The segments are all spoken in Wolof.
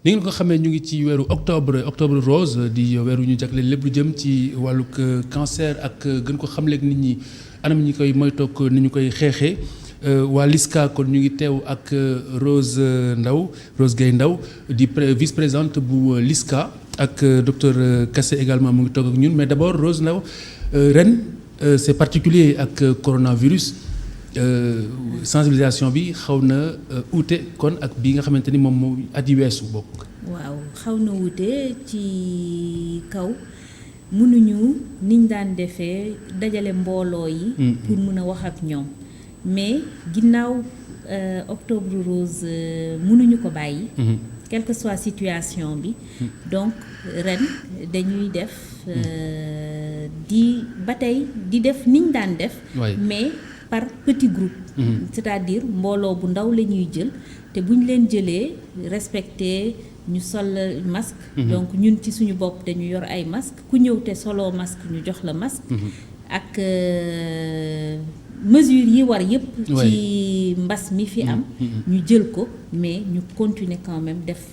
ni ngeen ko xamee ñu ngi ci weeru octobre rose di weeru ñu jagleel lépp lu jëm ci wàllug cancer ak gën ko xamleeg nit ñi anam ñi koy moytoog ni ñu koy xeexee waa LISCA kon ñu ngi teew ak Rose Gueye Ndaw di vice présidente bu LISCA ak docteur Kassé également mu ngi toog ak ñun mais d'abord Rose Ndaw ren c'est particulier ak coronavirus sensibilisation bi xaw na uute kon ak bi nga xamante ni moom moo at yi weesu bokk. waaw xaw na wuute ci kaw mënuñu niñ daan defee dajale mbooloo yi. pour mën a wax ak ñoom mais ginnaaw octobre rose mënuñu ko bàyyi. quelle que soit situation bi. donc ren dañuy def ba tey di def niñ daan def. mais par petit groupe. c'est-à-dire mbooloo bu ndaw la ñuy jël te bu ñu leen jëlee respecté ñu sol masque. donc ñun ci suñu bopp dañu yor ay masque ku ñëw te soloo masque ñu jox la masque. ak mesures yi war yépp ci mbas mi fi am. ñu jël ko mais ñu continuer quand même def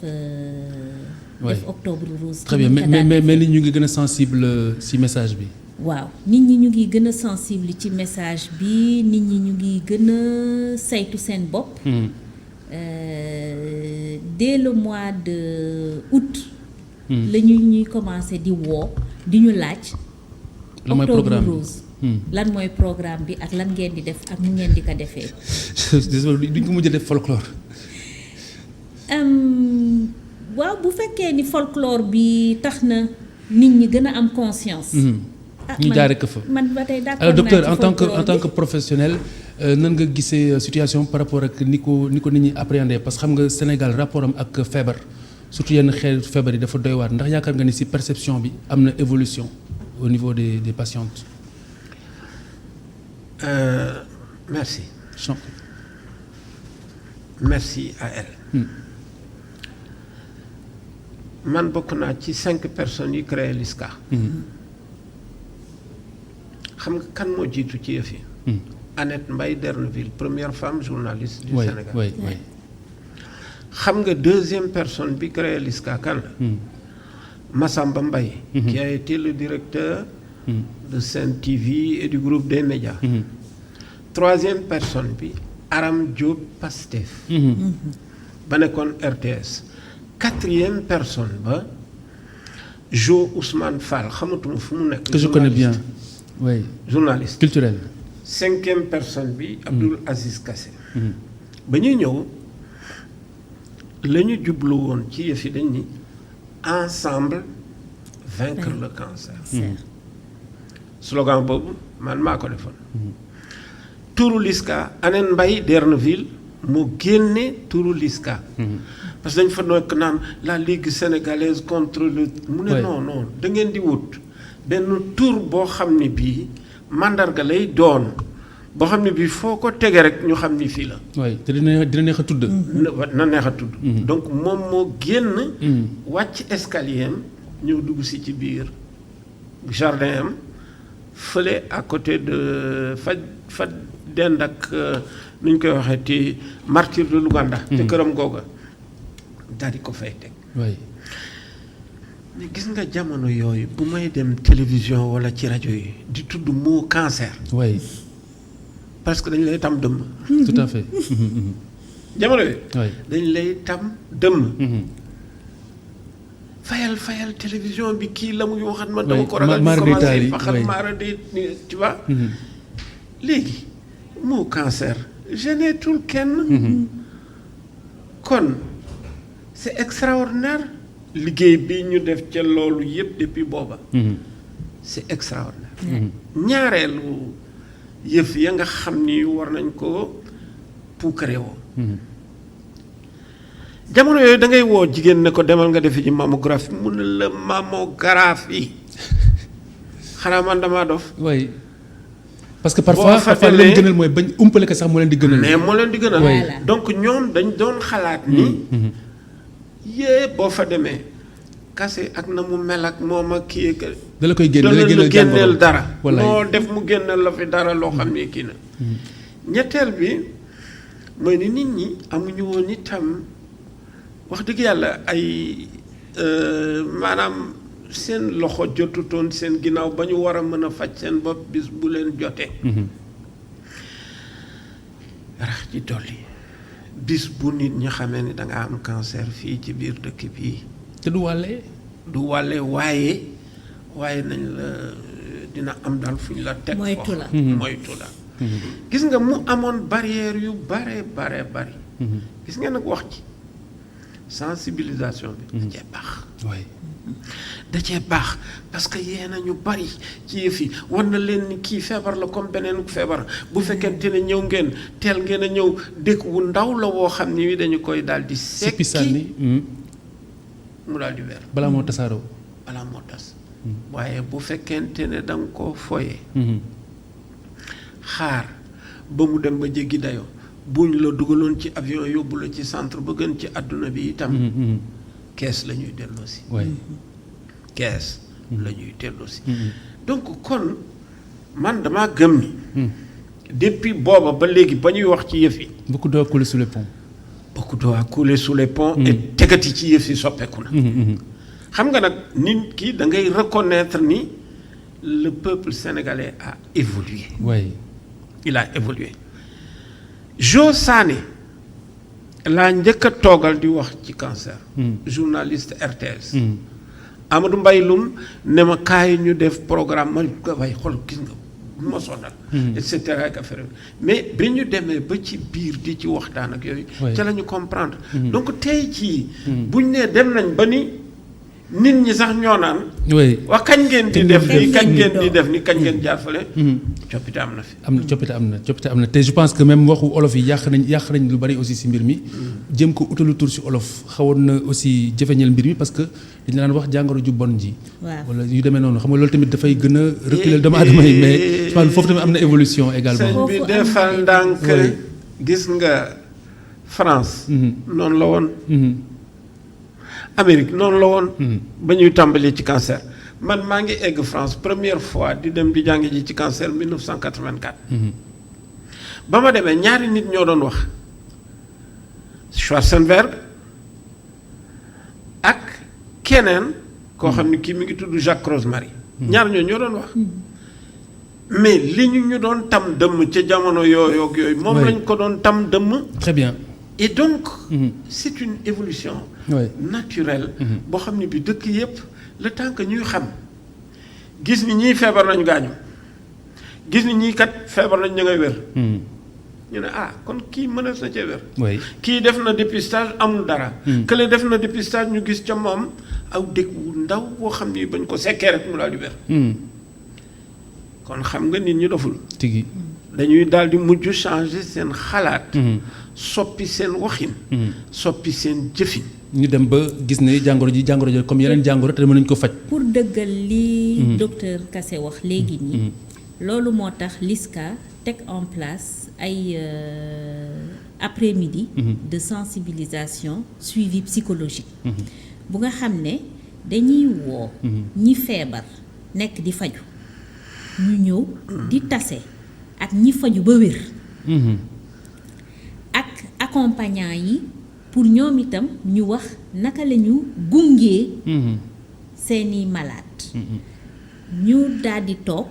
octobre rose. très bien mais nit ñu ngi gën a sensible ci message bi. waaw nit ñi ñu ngi gën a sensible ci message bi nit ñi ñu ngi gën a saytu seen bopp. Dès le mois de août. la ñuy commencé di woo di ñu laaj. octobre rose. lan mooy programme bi ak lan ngeen di def ak nu ngeen di ko defee. duñ ko mujj def folklore. waaw bu fekkee ni folklore bi tax na nit ñi gën a am conscience. ñu jaaree ko fa man ba tey d'accord alors docteur en tant que professionnel nan nga gisee situation par rapport ak ni ko nit ñi appréhender parce que xam nga Sénégal rapport am ak feebar surtout yenn xeetu feebar yi dafa doy waar ndax yaakaar nga ni ci perception bi am na évolution au niveau des patientes. Merci. Merci à elle. man bokk naa ci 5 personnes yi créé LISCA. xam nga kan moo jiitu ci yëf yi. Annette Mbaye Derneville première femme journaliste du Sénégal. oui. xam nga deuxième personne bi créé LISCA kan la. Massamba Mbaye. qui a été le directeur. de Sen TV et du groupe des médias. Troisième personne bi Aram Diop Pastef. ba nekkoon RTS. Quatrième personne ba Jo Ousmane Fall xamatuma fu mu nekk. que je connais bien. oui journaliste culturel. 5e personne bi Abdoul Aziz Kassé. ba ñuy ñëw la ñu jublu woon ci yëf yi dañ ni ensemble vaincre le cancer. slogan boobu man maa ko defoon. turu LISCA Annette Mbaye Derneville moo génne turu LISCA. parce que dañ fa nekk naan la Ligue sénégalaise contre le. mu ne non da ngeen di wut benn tur boo xam ne bii mandarga lay doon boo xam ne bii foo ko tege rek ñu xam ni fii la. oui te dina neex a tudd. na neex a tudd. donc moom moo génn. wàcc escalier am ñëw dugg si ci biir jardin am fële à côté de fa dend ak nu ñu koy waxee ci martyr de Luganda. te këram googa daal di ko fay teg. oui. mais gis nga jamono yooyu bu may dem télévision wala ci rajo yi di tudd mot cancer. oui. parce que dañ lay tam dëmm. tout à fait. jamono yooyu. oui. dañ lay tam dëmm. fayal télévision bi kii la muy waxat man dama ko ragal. maar commencé faxal maara de tu vois. léegi mot cancer geneetul kenn. kon c'est extraordinaire. liggéey bi ñu def ca loolu yëpp depuis booba. c'est extraordinaire. ñaareelu yëf ya nga xam ni war nañ ko puukare woo. jamono yooyu da ngay woo jigéen ne ko demal nga defi ci mammographie mu ne la mammographie xanaa man damaa dof. oui parce que parfois leen gënal mooy bañ umpale ko sax moo leen di gënal. mais moo leen di gënal. donc ñoom dañ doon xalaat ni. yée boo fa demee kase ak na mu mel ak moom ak kii ak. da la koy génneel dara. moo def mu génneel la fi dara loo xam ne kii na. ñetteel bi mooy ni nit ñi amuñu woon itam wax dëgg yàlla ay maanaam seen loxo jotutoon seen ginnaaw ba ñu war a mën a faj seen bopp bis bu leen jotee. rax ci dolli bis bu nit ñi xamee ni da nga am cancer fii ci biir dëkk bii. te du wàlle. du wàlle waaye nañ la dina am daal fu ñu la teg. moytu la moytu la. gis nga mu amoon barrière yu bare bari. gis nga nag wax ci sensibilisation bi. da cee baax. da cee baax parce que yéen a ñu bari ci yëf yi war na leen ni kii feebar la comme beneen feebar bu fekkente ne ñëw ngeen teel ngeen a ñëw dëkk wu ndaw la woo xam ni dañu koy daal di. sekki sànni mu daal di weer. balaa moo tasaaroo. balaa moo tas. waaye bu fekkente ne da nga koo foyee. xaar ba mu dem ba jéggi dayoo buñ la dugaloon ci avion yóbbu la ci centre ba gën ci àdduna bi itam. kees la ñuy delloosi. kees la ñuy delloosi. donc kon man damaa gëm ni. depuis booba ba léegi ba ñuy wax ci yëf yi. beaucoup d'eau a coulé sous les ponts. beaucoup d'eau a coulé sous les ponts. et tegati ci yëf yi soppeeku na. xam nga nag nit ki da ngay reconnaître ni le peuple sénégalais a évolué. oui. il a évolué. Jo Sané laa njëkk a toogal di wax ci cancer. journaliste RTS. Amadou Mbaye Loum ne ma kaay ñu def programme ma waaye xool gis nga bu ma sonal. et cetera ak affaire mais bi ñu demee ba ci biir di ci waxtaan ak yooyu. ca la ñu comprendre. donc tey jii. buñ nee dem nañ ba ni nit ñi sax ñoo naan. wax kañ ngeen di def nii kañ ngeen di def nii kañ ngeen jaar fale. coppite am na fi. coppite am na te je pense que même waxu olof yi yàq nañ lu bari aussi ci mbir mi. jëm ko utalu tur ci olof xawoon na aussi jafeñal mbir mi parce que dañu daan wax jàngoro ju bon ji. wala yu demee noonu xam nga loolu tamit dafay gën a reculer doomu aadama yi mais je pense foofu tamit am na évolution également. sëñ bi defal ndànk gis nga France. noonu la woon. Amérique noonu la woon. ba ñuy tàmbalee ci cancer. man maa ngi egg France première fois di dem di jàng ji ci cancer 1984. ba ma demee ñaari nit ñoo doon wax Schwarzenberg ak keneen koo xam ne kii mi ngi tudd Jacques Rosemary. ñaar ñoo doon wax. mais li ñu doon tam dëmm ca jamono yooyu moom lañ ko doon tam dëmm. très bien. et donc. c'est une évolution. naturelle. boo xam ne bi dëkk yépp le temps que ñuy xam gis ni ñii feebar nañu gaañu gis ni ñii kat feebar nañ ñu ngay wér. ñu ne kon kii mënees na cee wér. kii def na dépistage amul dara. kële def na dépistage ñu gis ca moom aw dëkk wu ndaw boo xam ni bañ ko sekkee rek mu daal di wér. kon xam nga nit ñi doful. tigi dañuy daal di mujj changer seen xalaat. soppi seen waxin. soppi seen jëfin. ñu dem ba gis ne jàngoro ji comme yeneen jàngoro te mën nañu ko faj. pour dëggal li docteur Kassé wax léegi nii. loolu moo tax LISCA teg en place ay après-midi. de sensibilisation suivi psychologique. bu nga xam ne dañuy woo. ñi feebar nekk di faju ñu ñëw di tase ak ñi faju ba wér. ak accompagnant yi pour ñoom itam ñu wax naka la ñu gungee seeni malade. ñu daal di toog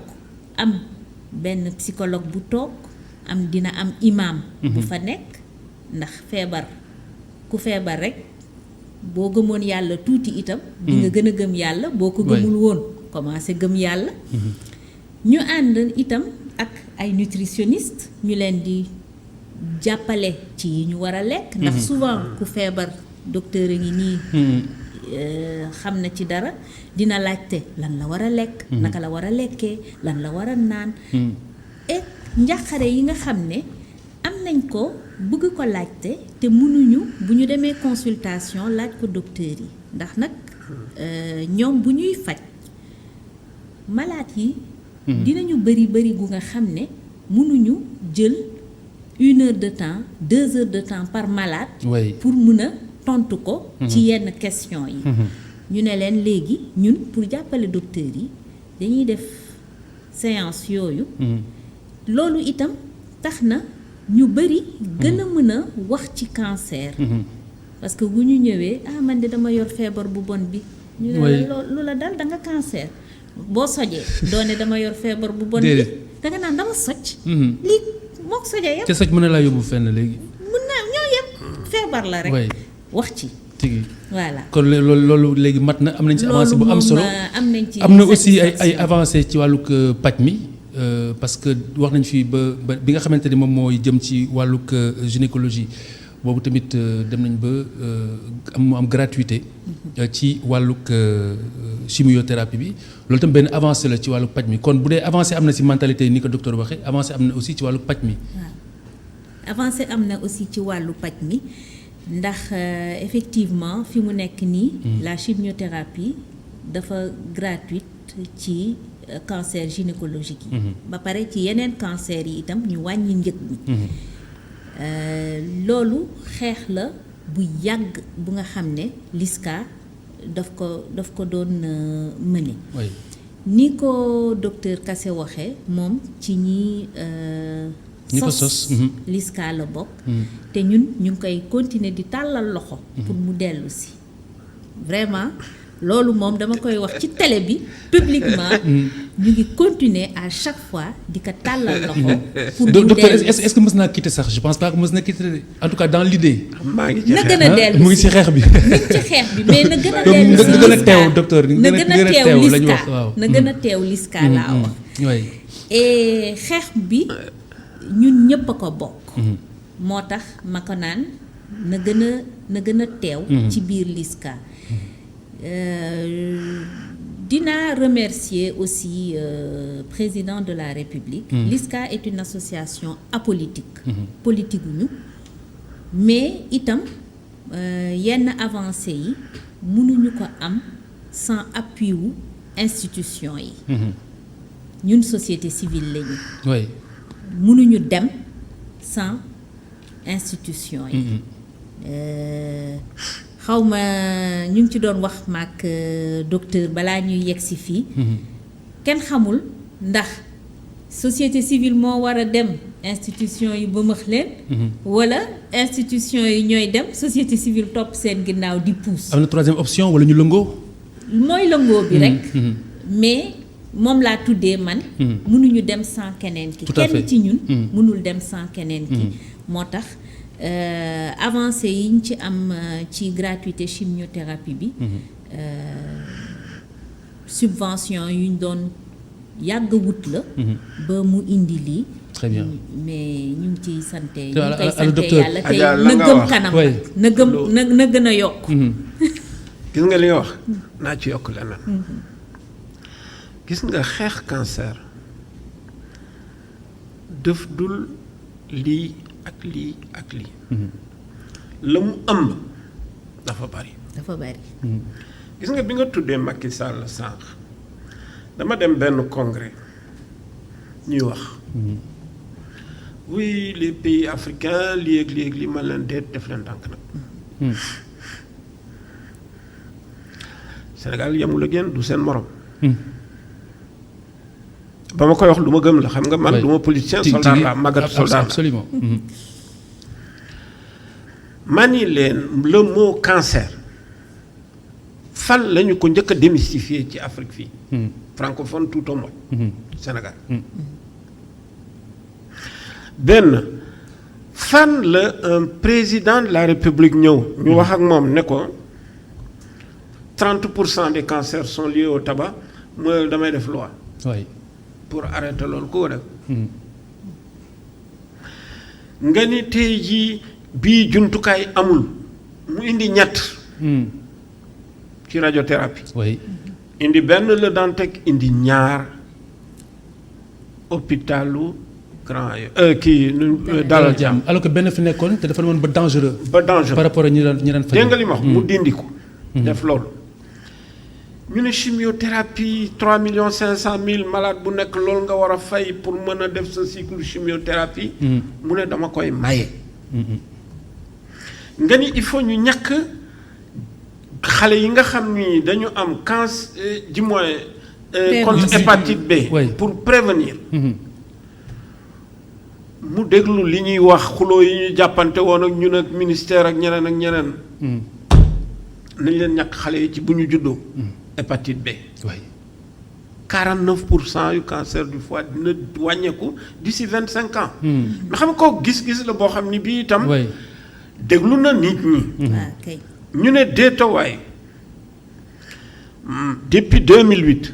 am benn psychologue bu toog dina am imam bu fa nekk ndax feebar ku feebar rek boo gëmoon yàlla tuuti itam di nga gën a gëm yàlla boo ko gëmul woon commencé gëm yàlla. ñu ànd itam ak ay nutritionniste ñu leen di jàppale ci yi ñu war a lekk. ndax souvent ku feebar docteur a ngi nii xam na ci dara dina laajte lan la war a lekk. naka la war a lekkee lan la war a naan. et njàqare yi nga xam ne am nañ ko bëgg ko laajte te mënuñu bu ñu demee consultation laaj ko docteur yi ndax nag ñoom bu ñuy faj malade yi. dinañu bëri gu nga xam ne mënuñu jël 1 heure de temps 2 heures de temps par malade. pour mun a tontu ko. ci yenn question yi. ñu ne leen léegi ñun pour jàppale docteurs yi dañuy def séance yooyu. loolu itam tax na ñu bëri gën a mën a wax ci cancer. parce que bu ñu ñëwee man de dama yor feebar bu bon bi. ñu ne la lu la dal da nga cancer boo sojee doone dama yor feebar bu bon bi da nga naan dama soj. lii moo ko sojee yëpp. te soj mën na laa yóbbu fenn léegi. mun naa ñoo yëpp feebar la rek. wax ci. tigi voilà kon loolu léegi mat na am nañ ci avancé bu am solo am nañ ci am na aussi ay avancé ci wàllug paj mi parce que wax nañ fi ba bi nga xamante ni moom mooy jëm ci wàllug gynécologie boobu tamit dem nañ ba am gratuité ci wàllug chimiothérapie bi loolu tam benn avancé la ci wàllug paj mi kon bu dee avancé am na ci mentalité yi ni ko docteur waxee avancé am na aussi ci wàllug paj mi. waaw avancé am na aussi ci wàllu paj mi. ndax effectivement fi mu nekk nii. la chimiothérapie dafa gratuite ci cancer gynécologique yi. ba pare ci yeneen cancer yi itam ñu wàññi njëg mi. loolu xeex la bu yàgg bu nga xam ne LISCA daf ko doon mëne. ni ko docteur Kassé waxee moom ci ñi. ñi ko sos LISCA la bokk. te ñun ñu ngi koy continuer di tàllal loxo. pour mu dellu si. vraiment loolu moom dama koy wax ci télé bi publiquement ñu ngi continuer à chaque fois di ko tàllal loxo. pour mu docteur dellu est-ce que mës naa quitter sax je pense pas que mës na quitter en tout cas dans l'idée. maa ngi ci na gën a dellu si mu ngi ci xeex bi. mu ngi ci xeex bi mais na gën a dellu si na gën a teew docteur na gën a teew la ñu wax LISCA waaw. na gën a teew LISCA laa wax. oui. et xeex bi. ñun ñëpp a ko bokk. moo tax ma ko naan na gën a teew. ci biir LISCA. dinaa remercier aussi président de la République. LISCA est une association apolitique. politique ñu mais itam yenn avancées yi mënuñu ko am sans appui wu institution yi. ñun société civile lañu. oui. mënuñu dem sans institution yi. xawma ñu ngi ci doon wax maak docteur balaa ñuy yegg si fii. kenn xamul ndax société civile moo war a dem institution yi ba max leen. wala institution yi ñooy dem société civile topp seen ginnaaw di pousse. am na troisième option wala ñu lëngoo. mooy lëngoo bi rek. mais moom laa tuddee man. mënuñu dem sans keneen ki. tout à fait kenn ci ñun. mënul dem sans keneen ki. moo tax avancé yi ñu ci am ci gratuité chimiothérapie bi. subvention yu ñu doon yàgg wut la. ba mu indi lii. très bien mais ñu ngi ciy sante ñu alors, ngi koy sante docteur, yàlla tey Adja, la na nga gëm wax. kanam Oui. na gëm na gën a yokk. gis nga li nga wax naa ci yokk leneen. gis nga xeex cancer def dul lii ak lii ak lii. la mu ëmb dafa bari. dafa bari. gis nga bi nga tuddee Macky Sall sànq dama dem benn congrès ñuy wax. oui les pays africains lii ak lii ak lii ma leen deet def leen tànk nag. Sénégal yemul ak yéen du seen morom. ba ma koy wax lu ma gëm la xam nga man du ma politicien soldat la màggatu soldat la absolument. ma ni leen le mot cancer fan la ñu ko njëkk a démystifier ci Afrique fii. francophone tout au moins. Sénégal. benn fan la un président de la République ñëw. ñu wax ak moom ne ko 30% des cancers sont liés au tabac mooy damay def loi. oui. pour arrêter loolu ku ko def. nga ni tey jii bii jumtukaay amul mu indi ñett. ci radiothérapie. oui. indi benn Le Dantec indi ñaar hôpitalu Grand Dalal Jàmm. alors que benn fi nekkoon te dafa demoon ba dangereux. ba dangereux par rapport ak ñi daan faj. dégg nga li ma wax mu dindi ko. def loolu. ñu ne chimiothérapie 3,500,000 malade bu nekk loolu nga war a fay pour mën a def sa cycle chimiothérapie. mu ne dama koy maye. nga ni il faut ñu ñàkk xale yi nga xam ni dañu am cancer du moins. contre hépatite B. Oui. pour prévenir. mu déglu li ñuy wax xuloo yi ñuy jàppante woon ak ñun ak ministère ak ñeneen nañ leen ñàkk xale yi ci bu ñu juddoo hépatite B. oui 49% yu cancer du foie dina wàññeeku d'ici 25 ans. mais xam nga kooku gis-gis la boo xam ni bii itam. oui déglu na nit ñi. kay. ñu ne déetawaay depuis 2008.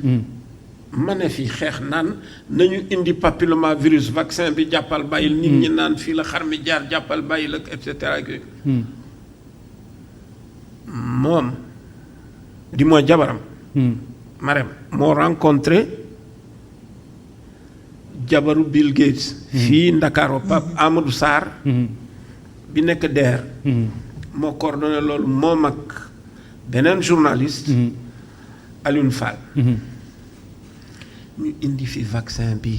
ma ne fii xeex naan nañu indi papillomavirus vaccin bi jàppal bàyyil nit ñi naan fii la xar mi jaar jàppal bàyyil ak et cetera. moom di mooy jabaram. Marème moo rencontré jabaru Bill Gates. fii Ndakaaru Pape Amadou Sarr. bi nekk DER. moo coordonné loolu moom ak beneen journaliste. Alioune Fall. ñu indi fi vaccin bi.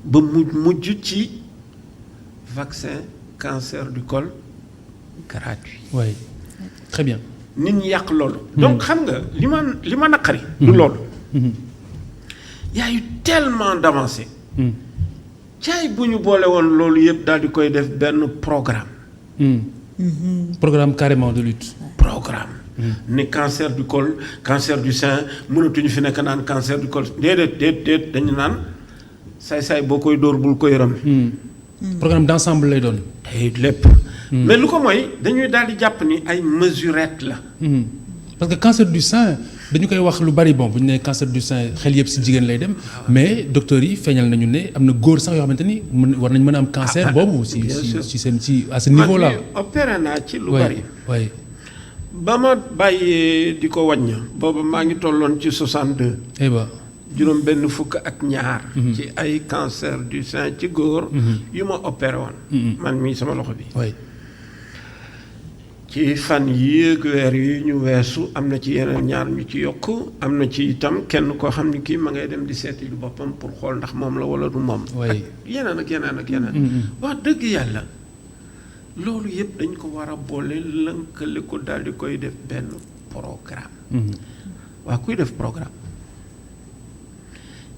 ba mujj ci vaccin cancer du col gratuit. oui très bien. nit ñi yàq loolu. donc xam nga li ma naqari. du loolu. y a eu tellement d'avancées. caay bu ñu boole woon loolu yëpp daal di koy def benn programme. programme carrément de lutte. programme. ne cancer du col cancer du sein mënatuñu fi nekk naan cancer du col déedéet dañu naan saay-saay boo koy dóor bul ko yëram. programme d'ensemble lay doon. tey lépp. mais lu ko mooy dañuy daal di jàpp ni ay mesurettes la. parce que cancer du sein dañu koy wax lu bari bon bu ñu nee cancer du sein xel yëpp ci jigéen lay dem mais docteurs yi feeñal nañu ne am na góor sax yoo xamante ni war nañ mën a am cancer boobu. ci seen ci à ce niveau là. man opéré naa ci lu bari. oui ba ma bàyyee di ko wàññi booba maa ngi tolloon ci 62. aywa juróom benn fukk ak ñaar. ci ay cancer du sein ci góor. yu ma opéré woon. man mii sama loxo bi. oui. ci fan yii ak weer yi ñu weesu am na ci yeneen ñaar ñu ci yokk am na ci itam kenn koo xam ni kii ma ngay dem di seeti lu boppam pour xool ndax moom la wala du moom. oui ak yeneen ak yeneen ak yeneen. wax dëgg yàlla loolu yëpp dañ ko war a boole lënkale ko daal di koy def benn programme. waa kuy def programme.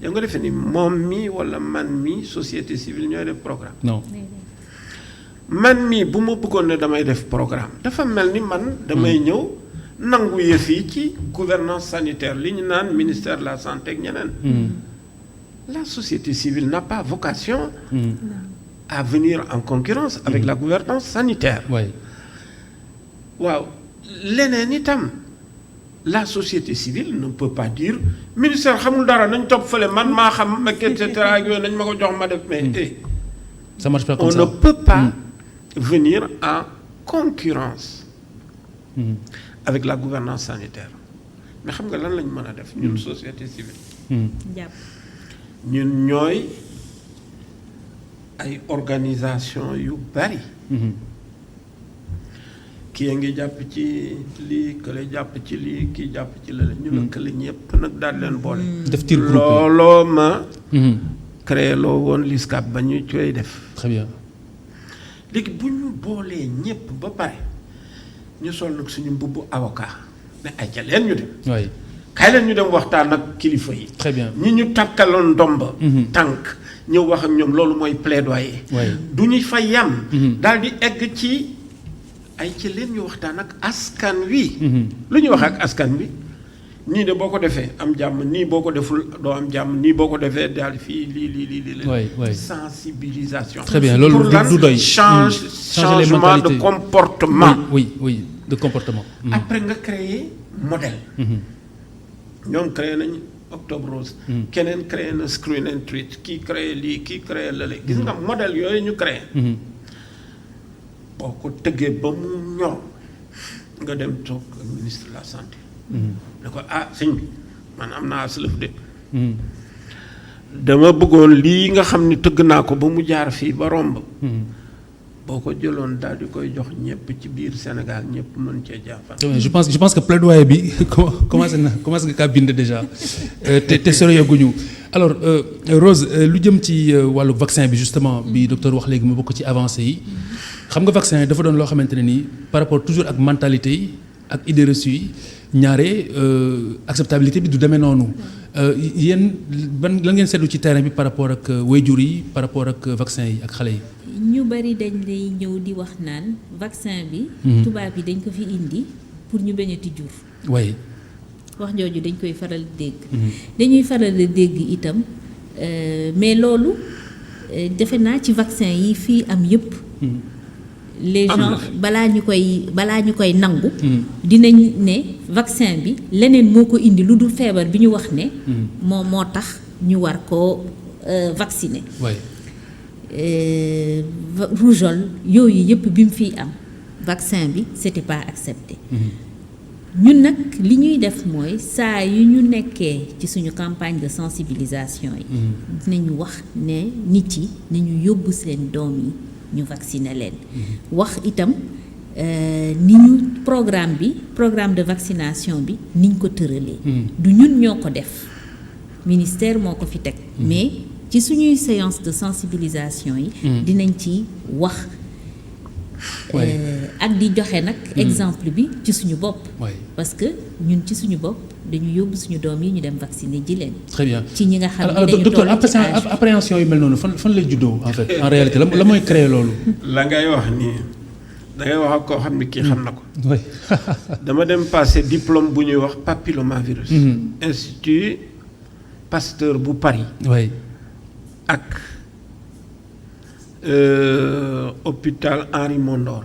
yow nga defee ni moom mi wala man mi société civile ñooy def programme. non. man mii bu ma bëggoon ne damay def programme dafa mel ni man damay ñëw nangu yëf yi ci gouvernance sanitaire li ñu naan ministère de la santé ak ñeneen. La société civile n'a pas vocation à venir en concurrence avec la gouvernance sanitaire. oui. waaw leneen itam la société civile ne peut pas dire ministère xamul dara nañ topp fële man maa xam ak et cetera ak yooyu nañ ma ko jox ma def mais ça marche pas comme on ça. ne peut pas venir en concurrence avec la gouvernance sanitaire mais xam nga lan lañ mën a def ñun société civile. jàpp. ñun ñooy ay organisation yu bari. kii a ngi jàpp ci lii kële jàpp ci lii kii jàpp ci lële ñu lëkkale ñëpp nag daal leen boole. def tir groupe looloo ma créé loo woon LISCAP ba ñu koy def. très bien. léegi bu ñu boolee ñëpp ba pare ñu sol nag suñu mbubbu avocat ne ay ca leen ñu dem. oui. kaay leen ñu dem waxtaan ak kilifa yi. très bien. ñi ñu takkaloon ndomba. tànk ñëw wax ak ñoom loolu mooy plaidoyer. oui. du ñu fa yam. daal di egg ci ay ci leen ñu waxtaan ak askan wi. lu ñuy wax ak askan wi nii de boo ko defee am jàmm nii boo ko deful doo am jàmm nii boo ko defee daal fii lii. oui oui. sensibilisation. très bien loolu du doy. changement de comportement. oui de comportement. après nga créer modèle. ñoom créé nañu Octobre Rose. keneen créé na Screen and Treat kii créé lii kii créé lële. gis nga modèle yooyu ñu créé. boo ko tëggee ba mu ñor nga dem toog ak ministre de la santé. ne ko sëñ bi man am naa aslëf de. dama bëggoon lii nga xam ni tëgg naa ko ba mu jaar fii ba romb. boo ko jëloon daal di koy jox ñëpp ci biir Sénégal ñëpp mën cee jàppal. je pense que plaidoyer bi commencé nga kaa bind déjà te soriyaguñu alors Rose lu jëm ci wàllu vaccin bi justement bi docteur wax léegi mu bokk ci avancé yi xam nga vaccin dafa doon loo xamante ne nii par rapport toujours ak mentalité yi ak idées reçues yi ñaare acceptabilité bi du demee noonu yéen ban lan ngeen seetlu ci terrain bi par rapport ak waajur yi par rapport ak vaccin yi ak xale yi. ñu bari dañ lay ñëw di wax naan vaccin bi. tubaab yi dañ ko fi indi pour ñu bañati jur. waaye. wax jooju dañ koy faral di dégg. dañuy faral di dégg itam mais loolu defe naa ci vaccin yi fii am yëpp. les gens balaa ñu koy nangu. dinañ ne vaccin bi leneen moo ko indi lu dul feebar bi ñu wax ne. moom moo tax ñu war koo vacciner. Rougeole yooyu yëpp bi mu fiy am vaccin bi c'était pas accepté. ñun nag li ñuy def mooy saa yu ñu nekkee ci suñu campagne de sensibilisation yi. dinañu wax ne nit yi nañu yóbbu seen doom yi ñu vacciner leen. wax itam ni ñu programme de vaccination bi niñ ko tëralee. du ñun ñoo ko def ministère moo ko fi teg. mais ci suñuy séance de sensibilisation yi. dinañ ci wax. ak di joxe nag exemple bi ci suñu bopp. parce que ñun ci suñu bopp dañu yóbbu suñu doom yi ñu dem vacciner ji leen. très bien ci ñi nga xam ne alors docteur appréhension yu mel noonu fan lay juddoo en fait en réalité la mooy créer loolu. la ngay wax nii da ngay wax ak koo xam ne kii xam na ko. dama dem passé diplôme bu ñuy wax papillomavirus. Institut Pasteur bu Paris. ak. hôpital Henri Mondor.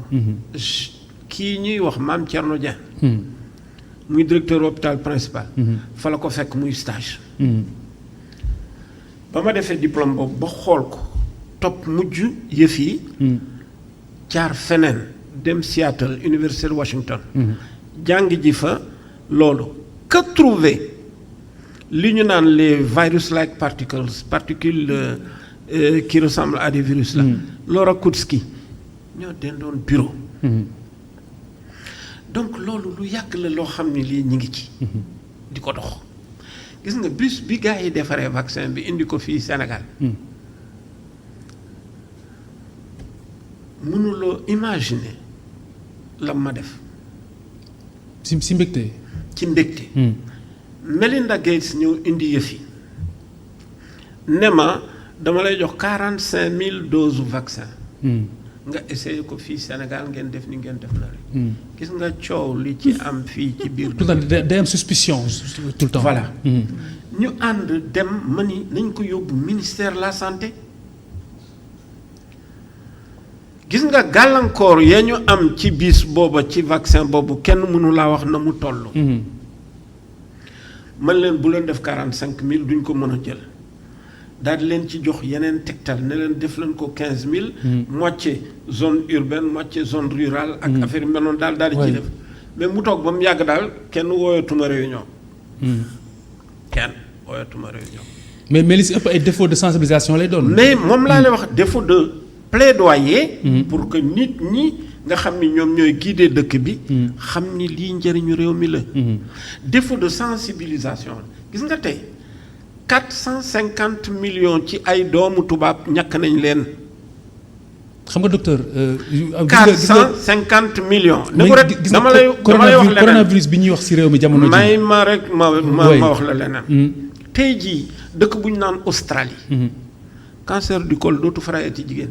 kii ñuy wax Mame Thierno Dieng. muy directeur hôpital principal. fa la ko fekk muy stage. ba ma defee diplôme boobu ba xool ko topp mujj yëf yi. jaar feneen dem Seattle Université de Washington. jàng ji fa loolu que trouver li ñu naan les virus-like particules. Qui ressemble à des virus là. Laura Kutsky ñoo dendoon bureau. donc loolu lu yàgg la loo xam ne lii ñu ngi ci. di ko dox gis nga bis bi gars yi defaree vaccin bi indi ko fii Sénégal. mënuloo imaginer la ma def. si mbégte. ci mbégte. Melinda Gates ñëw indi yëf yi ne ma. dama lay jox 45,000 doses vaccin. nga essayé ko fii Sénégal ngeen def ni ngeen def na rek. gis nga coow li ci am fii ci biir. tout le temps day am suspicion tout le temps. voilà ñu ànd dem ma ni nañ ko yóbbu ministère de la santé. gis nga gàllankoor ya ñu am ci bis booba ci vaccin boobu kenn mënu laa wax na mu toll. man leen bu leen def 45,000 duñ ko mën a jël. daal di leen ci jox yeneen tegtal ne leen def leen ko 15,000. moitié zone urbaine moitié zone rurale. ak affaire yu mel noonu daal di ciy def. mais mu toog ba mu yàgg daal kenn wooyatuma réunion. kenn wooyatuma réunion. mais li si ëpp ay défaut de sensibilisation lay doon. mais moom laa lay wax défaut de plaidoyer. pour que nit ñi nga xam ni ñoom ñooy guider dëkk bi. xam ni lii njëriñu réew mi la. défaut de sensibilisation gis nga tey. 450 millions ci ay doomu tubaab ñàkk nañ leen. xam nga docteur. 450 millions. dama lay wax leneen coronavirus bi ñuy wax ci réew mi jamono ji. may ma rek ma wax la leneen. tey jii dëkk bu ñu naan Australie. cancer du col dootu farayati jigéen.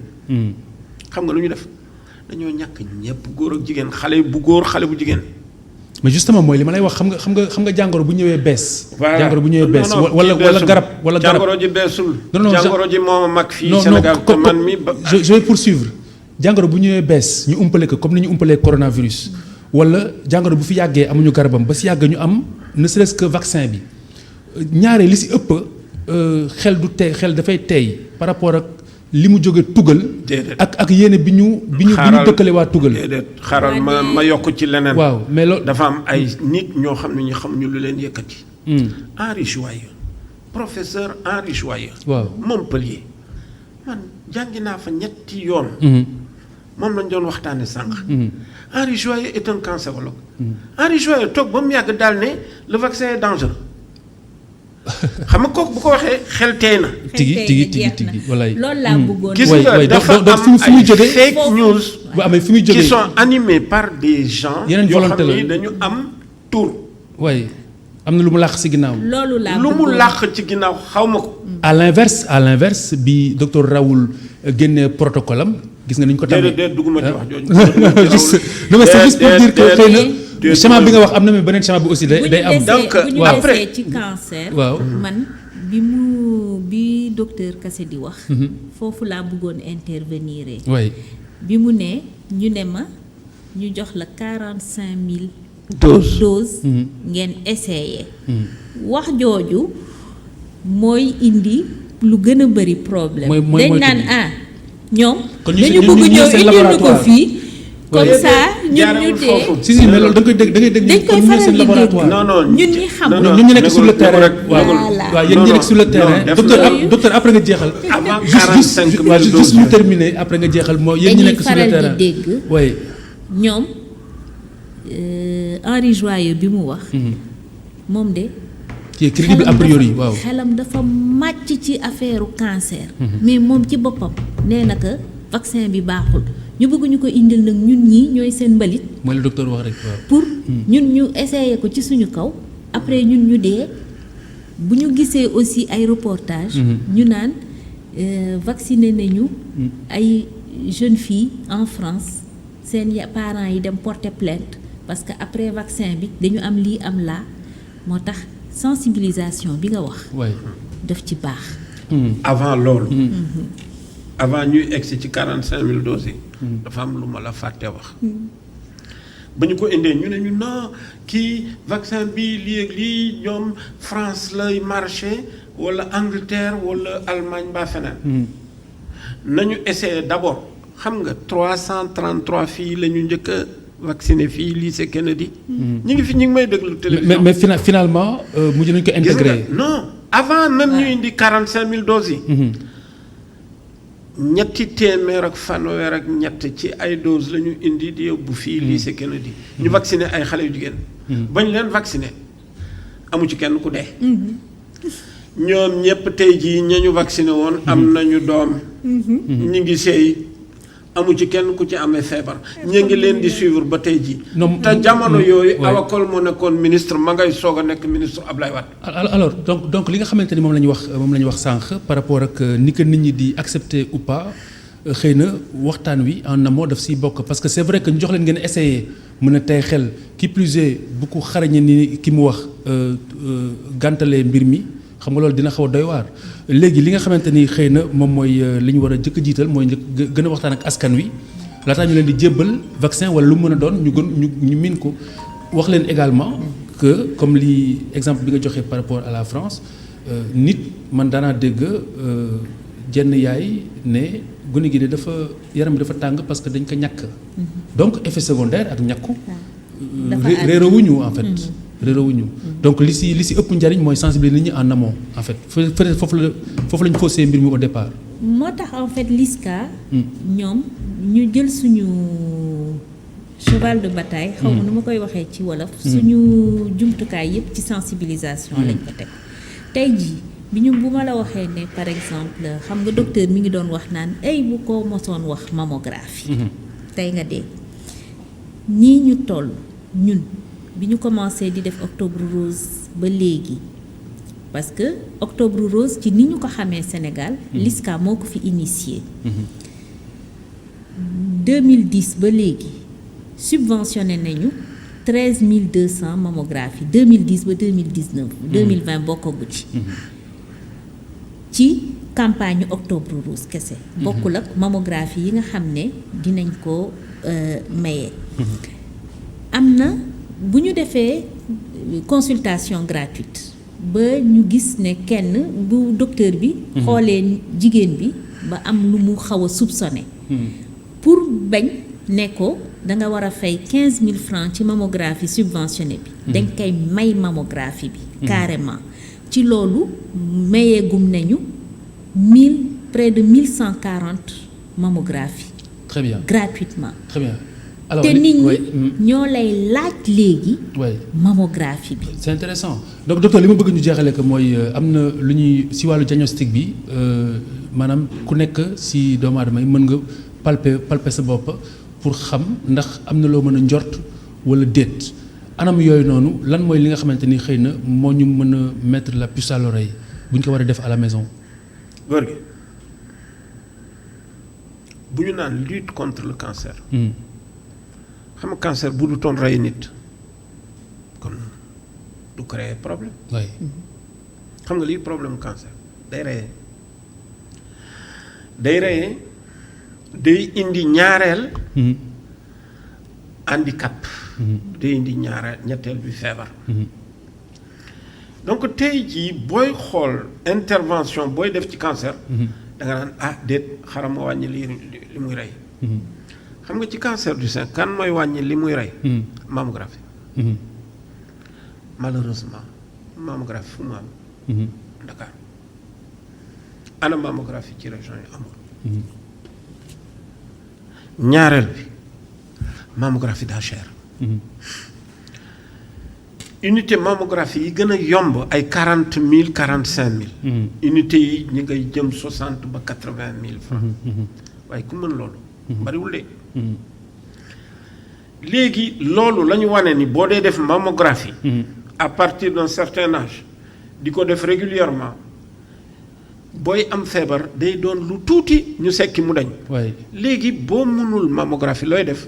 xam nga lu ñu def dañoo ñàkk ñëpp góor ak jigéen xale bu góor xale bu jigéen. mais justement mooy li ma lay wax xam nga jàngoro bu ñëwee bees. voilà jàngoro bu ñëwee bees. wala garab. jàngoro ji beesul. jàngoro ji moo ma mag fii Sénégal te man mi ba. je vais poursuivre jàngoro bu ñëwee bees ñu umpale ko comme ni ñu umpalee coronavirus. wala jàngoro bu fi yàggee amuñu garabam ba si yàgg ñu am ne serait-ce que vaccin bi ñaare li si ëpp xel du tey xel dafay tey par rapport ak li mu jóge tugal. ak yéene bi ñu dëkkale waa tugal. déedéet xaaral ma yokk ci leneen. waaw mais loolu dafa am ay nit ñoo xam ne ñu xamuñu lu leen yëkkati. Henri Joyeux professeur Henri Joyeux. waaw Montpellier man jàngi naa fa ñetti yoon. moom lañ doon waxtaane sànq. Henri Joyeux est un cancérologue. Henri Joyeux toog ba mu yàgg daal ne le vaccin est dangereux. xam nga kooku bu ko waxee xel tey na. tigi wallaay. loolu laa bëggoon. gis nga dafa am ay fake news. bu amee fi muy jógee qui sont animés par des gens. yeneen volonté la yoo xam ni dañu am tur. waaye am na lu mu làq ci ginnaaw. loolu laa lu mu làq ci ginnaaw xaw ma ko. à l'inverse bi docteur Raoul génnee protocole am gis nga ni ñu ko tàmmee. déedéet dugguma ci wax jooju. juste non mais c'est juste pour dire que xëy na schéma bi nga wax am na mais beneen schéma bi aussi day am. donc bu ñu desee ci cancer. waaw man bi docteur Kassé di wax. foofu laa bëggoon intervenir. oui bi mu ne ñu ne ma ñu jox la 45 000 doses. ngeen essayé. wax jooju mooy indi lu gën a bëri problème. dañ naan ñoom. dañu bëgg ñëw indil ñu ko fii. comme ça ñun ñu dee. si mais loolu da nga koy dégg dañ koy faral di dégg. non ñun ñi xamul. ñun ñu nekk sur le terrain. waaw yéen ñi nekk sur le terrain. docteur après nga jeexal. avant 45 000 doses juste ñu terminer après nga jeexal moo yéen ñi nekk sur le terrain. dañuy faral di dégg. oui. ñoom Henri Joyeux bi mu wax. moom de. ci crédible a priori waaw. xelam dafa màcc ci affaire cancer. mais moom ci boppam nee na que vaccin bi baaxul ñu bëgg ñu ko indil nag ñun ñii ñooy seen mbalit. mooy le docteur wax rek waaw. pour ñun ñu essayer ko ci suñu kaw après ñun ñu dee bu ñu gisee aussi ay reportage ñu naan vacciné nañu ay jeunes filles en France seen parents yi dem porter plainte parce que après vaccin bi dañu am lii am laa moo tax sensibilisation bi nga wax. daf ci baax. avant loolu. avant ñuy egsi ci 45 000 doses yi. dafa am lu ma la fàtte wax. ba ñu ko indee ñu ne ñu non kii vaccin bi lii ak lii ñoom France lay marché wala Angleterre wala Allemagne mbaa feneen. nañu essayé d'abord xam nga 333 filles la ñu njëkk a vacciné fii lycée Kennedy. ñu ngi may déglu télévision. mais finalement mujj nañu ko intégré. non avant même ñu indi 45 000 doses yi. ñetti téeméer ak fanweer ak ñett ci ay doses la ñu indi di yóbbu fii lycée Kennedy. ñu vacciné ay xale yu jigéen. bañ leen vacciné amu ci kenn ku dee. ñoom ñëpp tey jii ña ñu vacciné woon am nañu doom. ñu ngi seey amu ci kenn ku ci amee feebar. ñu ngi leen di suivre ba tey jii. te jamono yooyu. Awa Coll moo nekkoon ministre ma ngay soog a nekk ministre Ablaye Wade. alors donc li nga xamante ni moom la ñu wax sànq par rapport ak ni que nit ñi di accepter ou pas xëy na waxtaan wi en amont daf siy bokk parce que c'est vrai que ñu jox leen ngeen essayer mën a tey xel qui plus est bu ko xarañe ni ki mu wax gàntalee mbir mi. xam nga loolu dina xaw a doy waar léegi li nga xamante ni xëy na moom mooy li ñu war a jëkk jiital mooy gën a waxtaan ak askan wi laataa ñu leen di jébbal vaccin wala lu mu mën a doon ñu miin ko wax leen également que comme li exemple bi nga joxee par rapport à la France nit man daanaa dégg jenn yaay ne gune gi de dafa yaram bi dafa tàng parce que dañ ko ñàkk donc effet secondaire ak ñàkku réerawuñu en fait réerawuñu donc li si ëpp njariñ mooy sensibiliser nit ñi en amont en fait foofu la ñu faussé mbir mi au départ. moo tax en fait LISCA. ñoom ñu jël suñu cheval de bataille. xaw ma nu ma koy waxee ci wolof. suñu jumtukaay yëpp ci sensibilisation. lañ ko teg tey jii bu ma la waxee ne par exemple xam nga docteur mi ngi doon wax naan ay bu ko mosoon wax mammographie. tey nga dégg nii ñu toll ñun. bi ñu commencé di def octobre rose ba léegi parce que octobre rose ci ni ñu ko xamee Sénégal LISCA moo ko fi initié 2010 ba léegi subventionné nañu 13 200 mammographie 2010 ba 2019 2020 bokkagu ci campagne octobre rose kese bokkul ak mammographie yi nga xam ne dinañ ko maye am na bu ñu defee consultation gratuite ba ñu gis ne kenn bu docteur bi xoolee jigéen bi ba am lu mu xaw a soupçonné pour bañ ne ko da nga war a fay 15 000 francs ci mammographie subventionnée bi dañ koy may mammographie bi carrément ci loolu mayeegum nañu près de 1140 mammographies très bien gratuitement très bien alors te nit ouais, ñi ñoo lay laaj léegi ouais. mammographie bi. c'est intéressant donc docteur li ma bëgg ñu jeexale ko mooy am na lu ñuy si wàllu diagnostic bi maanaam ku nekk si doomu aadama yi mën nga palper sa bopp pour xam ndax am na loo mën a njort wala déet anam yooyu noonu lan mooy li nga xamante ni xëy na moo ñu mën a mettre la puce à l'oreille bu ñu ko war a def à la maison. góor gi bu ñu naan lutte contre le cancer. xam nga cancer bu du toon rey nit kon du créer problème. oui. xam nga lii problème cancer day reyee day indi ñaareel. handicap. day indi ñetteel bi feebar. donc tey jii booy xool intervention booy def ci cancer. da nga naan déet xaram ma wàññi li muy rey. xam nga ci cancer du sein kan mooy wàññi li muy rey. mammographie. malheureusement mammographie fu mu am. Dakar ana mammographie ci région yi amul. ñaareel bi mammographie daa cher. unité mammographie yi gën a yomb ay 40 000 45 000. unité yi ñi ngay jëm 60 ba 80 000 francs. waaye ku mën loolu. bariwul de. léegi loolu la ñu wane ni boo dee def mammographie. à partir d'un certain âge di ko def régulièrement booy am feebar day doon lu tuuti ñu sekki mu dañ. léegi boo mënul mammographie looy def.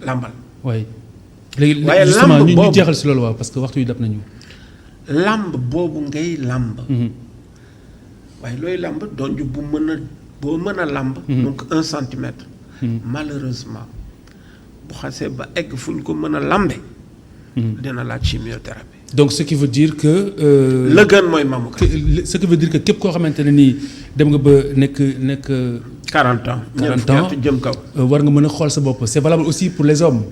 làmbal. léegi waaye justement lamb ñu boobu jeexal si loolu waaw parce que waxtu yi dab nañu. làmb boobu ngay làmb. waaye looy làmb doon ju boo mën a làmb. donc 1 centimètre. malheureusement bu xasee ba egg fu ñu ko mën a làmbe. dina laaj chimiothérapie. donc ce qui veut dire que. la gën mooy mammographie. ce qui veut dire que képp koo xamante ne nii dem nga ba nekk. 40 ans. 40 ans jëm kaw. war nga mën a xool sa bopp c'est valable aussi pour les hommes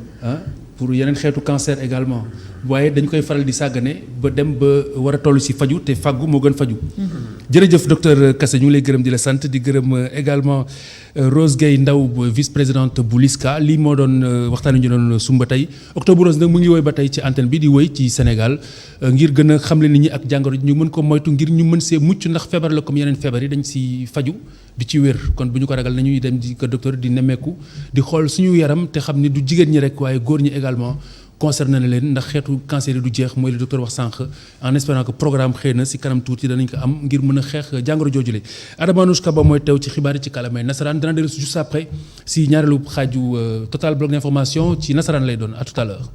pour yeneen xeetu cancer également waaye dañu koy faral di sàggane ba dem ba war a toll si faju te fàggu moo gën faju. jërëjëf docteur Kassé ñu ngi lay gërëm di la sant di gërëm également Rose Gueye Ndaw vice-présidente bu LISCA lii moo doon waxtaan ñu doon sumba tey Octobre Rose nag mu ngi woy ba tey ci antenne bi di woy ci Sénégal ngir gën a xamle nit ñi ak jàngoro ji ñu mën ko moytu ngir ñu mën see mucc ndax feebar la comme yeneen feebar yi dañ si faju di ci wér kon bu ñu ko ragal nañuy dem di ko docteur di nemmeeku di xool suñu yaram te xam ni du jigéen ñi rek waaye góor ñi également concerné na leen ndax xeetu cancer yi du jeex mooy le docteur wax sànq en espérant que programme xëy na si kanam tuuti danañ ko am ngir mën a xeex jàngoro joojule Adama Anouchka Ba mooy teew ci xibaar yi ci kàllaamay nasaraan dana dellu juste après si ñaareelu xaaju total bloc d'information ci nasaraan lay doon à tout à l'heure